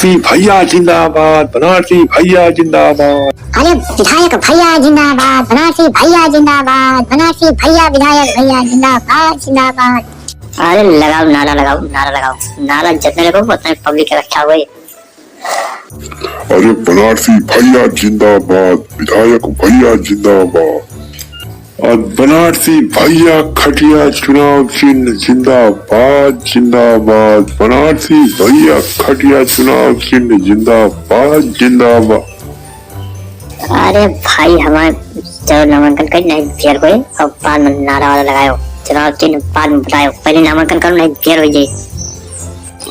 भैया जिंदाबाद, बनारसी भैया जिंदाबाद। अरे विधायक भैया जिंदाबाद, बनारसी भैया जिंदाबाद, बनारसी भैया विधायक भैया जिंदाबाद जिंदाबाद। अरे लगाओ नारा, लगाओ नारा, लगाओ नारा, जितने लोगों उतना पब्लिक इकट्ठा हुए। अरे बनारसी भैया जिंदाबाद, विधायक भैया जिंदाबाद और बनारसी भैया खटिया चुनाव चिन्ह जिंदाबाद जिंदाबाद। बनारसी भैया खटिया चुनाव चिन्ह जिंदाबाद जिंदाबाद। अरे भाई हमारे चलो नामांकन कर, नहीं देर को और बाद में नारा वाला लगाओ, चुनाव चिन्ह बाद में बताओ, पहले नामांकन करो, नहीं देर हो जाए।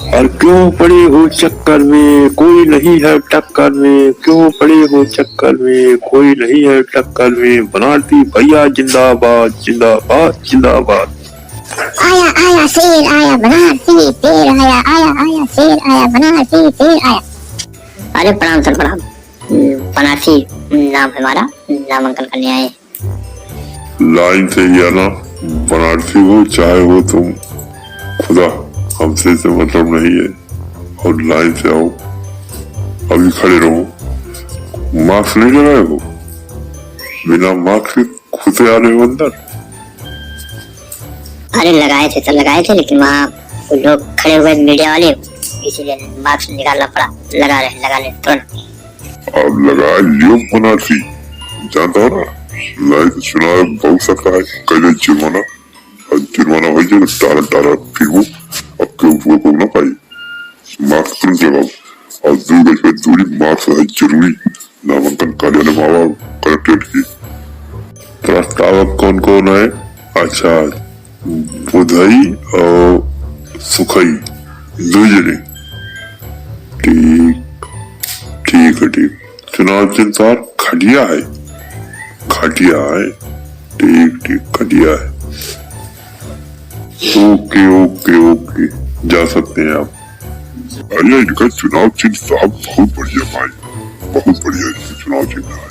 और क्यों पड़े हो चक्कर में, कोई नहीं है टक्कर में, क्यों पड़े हो चक्कर में, कोई नहीं है टक्कर में। बनारसी भैया जिंदाबाद जिंदाबाद जिंदाबाद। आया आया शेर आया, बनारसी शेर आया, आया आया शेर आया, बनारसी शेर आया। अरे प्रणाम सर, प्रणाम। बनारसी नाम हमारा, नामांकन करने आए। लाइन से ही आना, बनारसी हो चाहे हो तुम, खुदा हमसे से मतलब नहीं है। और लाइन से आओ, अभी खड़े रहो। मास्क नहीं लगाए हो, बिना मास्क के खुद से आ रहे हो अंदर। अरे लगाए थे तो लगाए थे, लेकिन वहाँ लोग खड़े हुए मीडिया वाले, इसीलिए मास्क निकालना पड़ा। लगा ले तुरंत। अब लगा लियो बनारसी, जानता हो ना लाइन से चुनाव बहुत सकता है, कई जुर्माना, और जुर्माना हो जाए टारा टारा फिर वो अब क्यों को ना पाई। मास्क तुरंत लगाओ और 2 गज की दूरी, मास्क है जरूरी। नामांकन कार्यालय में आवा कलेक्ट्रेट की। प्रस्तावक कौन कौन है? अच्छा, बुधई और सुखई 2 जने। ठीक है। चुनाव चिन्ह सार खटिया है, खटिया है। ठीक खटिया है। ओके जा सकते हैं आप। अरे इनका चुनाव चिन्ह साहब बहुत बढ़िया भाई, बहुत बढ़िया चुनाव चिन्ह है।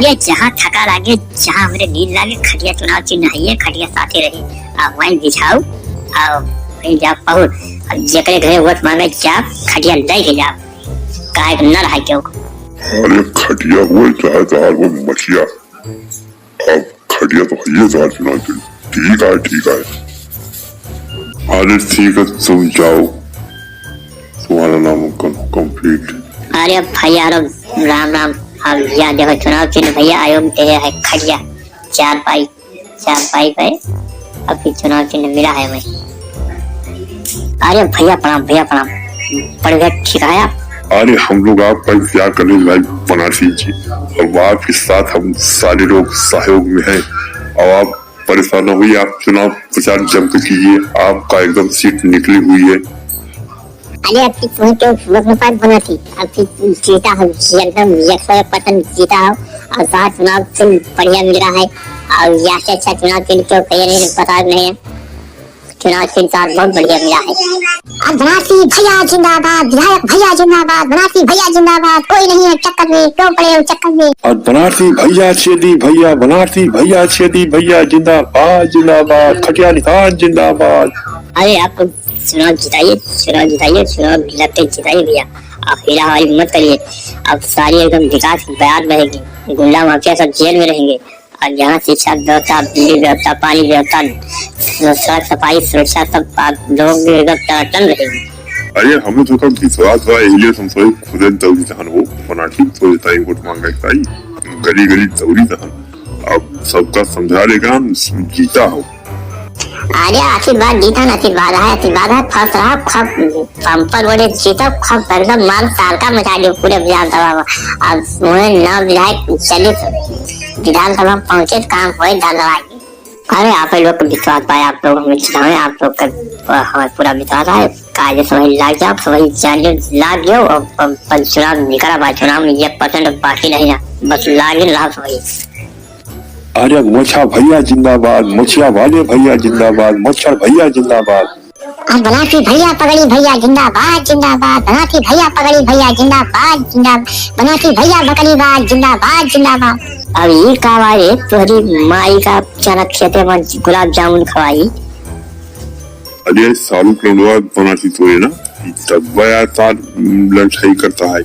ये जहाँ थका लागे, जहाँ हमरे नींद लागे, खटिया चुनाव चिन्ह है, ये खटिया साथे रही। आप वहीं बिछाओ और वहीं जा पहुँ, जेकरे घरे वोट मांगे जाप, खटिया ले के जाप, काहे न रहा क्यों। अरे खटिया हुए चाहे दाल हो मछिया, अब खटिया तो है दाल चुनाव चिन्ह। ठीक है। अरे ठीक है, तुम जाओ, तुम्हारा नामांकन कंप्लीट। अरे भैया राम राम। अब यहाँ देखो चुनाव चिन्ह भैया आयोग दे है खटिया, 4 पाई पे अभी चुनाव चिन्ह मिला है हमें। अरे भैया प्रणाम, पड़ गया, ठीक है आप। अरे हम लोग आपका इंतजार कर रहे हैं भाई बनारसी जी, और आपके साथ हम सारे लोग सहयोग में हैं। और आप परेशान न हुई, आप चुनाव प्रचार जम के कीजिए, आपका एकदम सीट निकली हुई है। अरे आपकी तुम्हें क्यों पास बना थी, आपकी जीता हो एकदम 100% जीता हो, और साथ चुनाव चिन्ह बढ़िया मिल रहा है। और यहाँ से अच्छा चुनाव चिन्ह क्यों कहीं पता नहीं है, चुनाव चिन्ह साथ बहुत बढ़िया मिला है। अब बनारसी भैया जिंदाबाद, विधायक भैया जिंदाबाद, बनारसी भैया जिंदाबाद, कोई नहीं है टक्कर में, क्यों पड़े हो चक्कर में। और बनारसी भैया छेदी भैया, बनारसी भैया छेदी भैया जिंदाबाद जिंदाबाद। खटिया निकाल जिंदाबाद। अरे आपको चुनाव जिताइए, चुनाव लगते जिताइए भैया। आप हेरा हवारी मत करिए। अब सारी एकदम विकास की बयान रहेगी, गुंडा माफिया सब जेल में रहेंगे, और यहाँ शिक्षा व्यवस्था, बिजली व्यवस्था, पानी व्यवस्था, सड़क सफाई, सुरक्षा सब लोग एकदम टन रहेंगे। अरे हमें तो कब विश्वास हुआ, इसलिए हम सोचे खुद दौड़ी तहन वो बनारसी सोचता है वोट मांगा ताई, गली दौड़ी तहन। अब सबका समझा लेगा, जीता हो। अरे आशीर्वाद जीता ना, आशीर्वाद है, फंस रहा खब पंपर बोले जीता, खब एकदम माल साल का मचा दियो पूरे विधानसभा में। अब उन्हें नौ विधायक चले विधानसभा पहुंचे, काम हुए धन्यवाद। अरे आप लोग को विश्वास पाया, आप लोग हमें जिताए, आप लोग का हमें पूरा विश्वास है। कायदे से वही लाग जाओ, वही जाने लाग गयो, और चुनाव निकला बा, चुनाव में 1% बाकी नहीं है, बस लागे लाभ वही। अरे मोछा भैया जिंदाबाद, मोछिया वाले भैया जिंदाबाद, मोछर भैया जिंदाबाद। और बनारसी भैया पगड़ी भैया जिंदाबाद जिंदाबाद, बनारसी भैया पगड़ी भैया जिंदाबाद जिंदाबाद, बनारसी भैया बकरी बाज जिंदाबाद जिंदाबाद। अब ये कहावाए तोहरी माई का चना खेते में गुलाब जामुन खवाई। अरे सालू कलवा बनारसी तो है ना, तब यार तार लड़ाई करता है,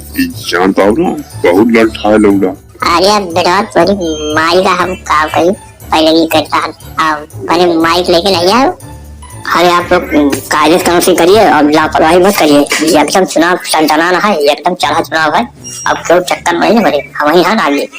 जानता हो ना, बहुत लड़ता है लौड़ा। अरे बेटा थोड़ी माई का हम काम करी पहले ही करता है, मैंने माइक लेके नहीं आया। अरे आप लोग कायदे से करिए और लापरवाही मत करिए, एकदम चुनाव टनटनाना है, एकदम चढ़ा चुनाव है, अब क्यों चक्कर नहीं है, हम ही हैं आगे।